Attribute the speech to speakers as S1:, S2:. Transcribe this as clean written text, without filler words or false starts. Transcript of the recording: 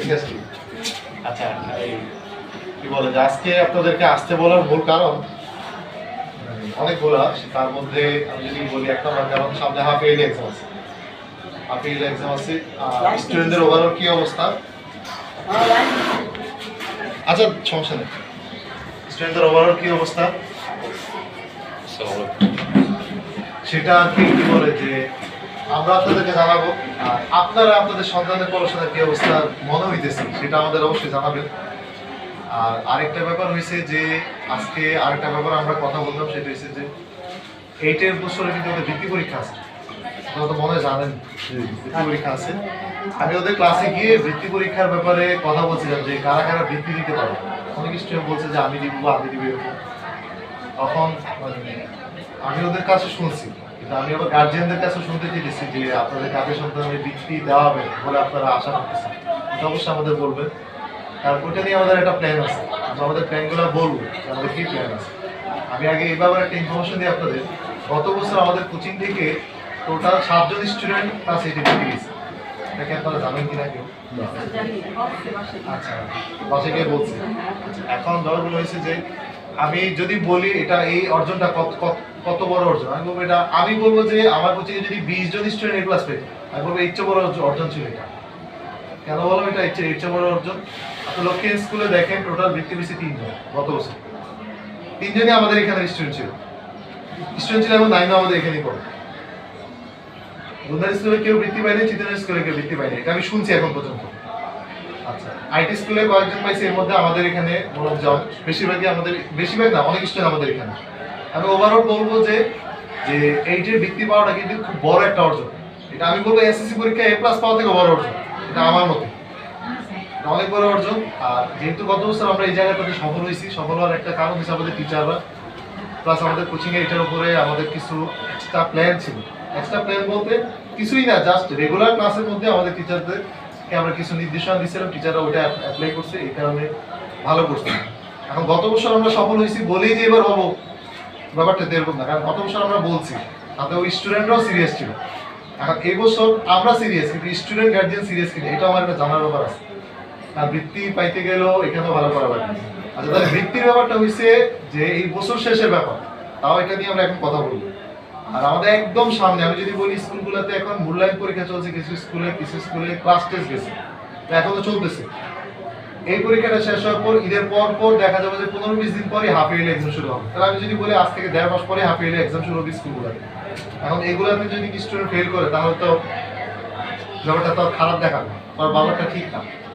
S1: Seriously. আচ্ছা, এই কি বলে যে আজকে আপনাদেরকে আসতে বলার মূল কারণ অনেকগুলা, তার মধ্যে আমি যদি বলি এক নম্বর কারণ সামনে হাফ ইয়ারলি এক্সাম আছে। হাফ ইয়ারলি এক্সাম আছে, স্টুডেন্টদের ওভারঅল কি অবস্থা? আচ্ছা সমস্যা নেই, স্টুডেন্টদের ওভারঅল কি অবস্থা সেটা কি বলে যে আমরা আপনাদেরকে জানাবো, আর আপনারা আপনাদের সন্তানের পড়াশোনার কি অবস্থা মনে হইতেছে সেটা আমাদের অবশ্যই জানাবেন। আর আরেকটা ব্যাপার হয়েছে যে আজকে আরেকটা ব্যাপার আমরা কথা বললাম, সেটা হয়েছে যে 8 বছরে কিন্তু ওদের বৃত্তি পরীক্ষা আছে। আপনারা তো মনে হয় জানেন বৃত্তি পরীক্ষা আছে। আমি ওদের ক্লাসে গিয়ে বৃত্তি পরীক্ষার ব্যাপারে কথা বলছিলাম যে কারা কারা বৃত্তি দিতে পারবে। অনেক স্টুডেন্ট বলছে যে আমি দিব বা আমি দিব এরকম। তখন আমি ওদের কাছে শুনছি, কিন্তু আমি আবার গার্জিয়ানদের কাছে শুনতে চেয়েছি যে আপনাদের কাদের সন্তানের বৃত্তি দেওয়া হবে বলে আপনারা আশা করতেছেন, এটা অবশ্যই আমাদের বলবেন। কারণ ওইটা নিয়ে আমাদের একটা প্ল্যান আছে, আমরা আমাদের প্ল্যানগুলো বলবো যে আমাদের কী প্ল্যান আছে। আমি আগে এই ব্যাপারে একটা ইনফরমেশন দিই আপনাদের। গত বছর আমাদের কোচিং থেকে টোটাল 7 জন স্টুডেন্ট ক্লাস 8 বৃত্তি দিয়েছে। এটাকে আপনারা জানেন কিনা কেউ? আচ্ছা, বাসে গিয়ে বলছি। এখন ব্যাপারগুলো হয়েছে যে আমি যদি বলি এটা এই অর্জনটা কত বড় অর্জন, আমি বলবো যে আমার কোচিংয়ে যদি 20 জন স্টুডেন্ট এই ক্লাস পেত, আমি বলবো এর চেয়ে বড় অর্জন ছিল এটা। কেন বললাম এটা এর চেয়ে বড় অর্জন? আপনি লক্ষ্মী স্কুলে দেখেন টোটাল বৃত্তি পেয়েছে 3 জন গত বছর। 3 জনই আমাদের এখানে স্টুডেন্ট ছিল এবং 9 আমাদের এখানেই পড়ে। গুন্দার স্কুলে কেউ বৃত্তি পায়নি, চিতনের স্কুলে কেউ বৃত্তি পায়নি, এটা আমি শুনছি এখন পর্যন্ত। আচ্ছা, আইটি স্কুলে কয়েকজন পাইছে, এর মধ্যে আমাদের এখানে বেশিরভাগই বেশিরভাগ না, অনেক স্টুডেন্ট আমাদের এখানে। আমি ওভারঅল বলবো যে এই যে বৃত্তি পাওয়াটা কিন্তু খুব বড় একটা অর্জন। এটা আমি বলবো এসএসসি পরীক্ষায় A+ পাওয়া থেকে বড় অর্জন, এটা আমার মতে অনেক বড় অর্জন। আর যেহেতু গত বছর আমরা এই জায়গাটাতে সফল হয়েছি, সফল হওয়ার একটা কারণ হচ্ছে আমাদের টিচাররা, প্লাস আমাদের কোচিংয়ে এটার উপরে আমাদের কিছু এক্সট্রা প্ল্যান ছিল। এক্সট্রা প্ল্যান বলতে কিছুই না, জাস্ট রেগুলার ক্লাসের মধ্যে আমাদের টিচারদেরকে আমরা কিছু নির্দেশনা দিয়েছিলাম, টিচাররা ওটা অ্যাপ্লাই করছে, এই কারণে ভালো করছে। এখন গত বছর আমরা সফল হয়েছি বলেই যে এবার হবো ব্যাপারটা এরকম না, কারণ গত বছর আমরা বলছি তাতে ওই স্টুডেন্টরাও সিরিয়াস ছিল। এখন এই বছর আমরা সিরিয়াস, কিন্তু স্টুডেন্ট গার্জিয়ান সিরিয়াস কিনা এটা আমার একটা জানার ব্যাপার আছে। আর বৃত্তি পাইতে গেলেও এখানেও ভালো করা পারে। আচ্ছা, তাহলে বৃত্তির ব্যাপারটা হয়েছে যে এই বছর শেষের ব্যাপার, তাও এটা নিয়ে আমরা এখন কথা বলবো। আর আমাদের একদম সামনে আমি যদি বলি স্কুলগুলোতে এখন মূল্যায়ন পরীক্ষা চলছে, কিছু স্কুলে ক্লাস টেস্ট গেছে, এখন তো চলতেছে। এই পরীক্ষাটা শেষ হওয়ার পর ঈদের পর দেখা যাবে যে 15-20 দিন পরে হাফ ইয়ারলি এক্সাম শুরু হবে। তাহলে আমি যদি বলি আজ থেকে 1.5 মাস পরে হাফ ইয়ারলি এক্সাম শুরু হবে স্কুলগুলোতে। এখন এগুলাতে যদি স্টুডেন্ট ফেল করে তাহলে তো ব্যাপারটা তো খারাপ দেখাবে, আর ব্যাপারটা ঠিক না।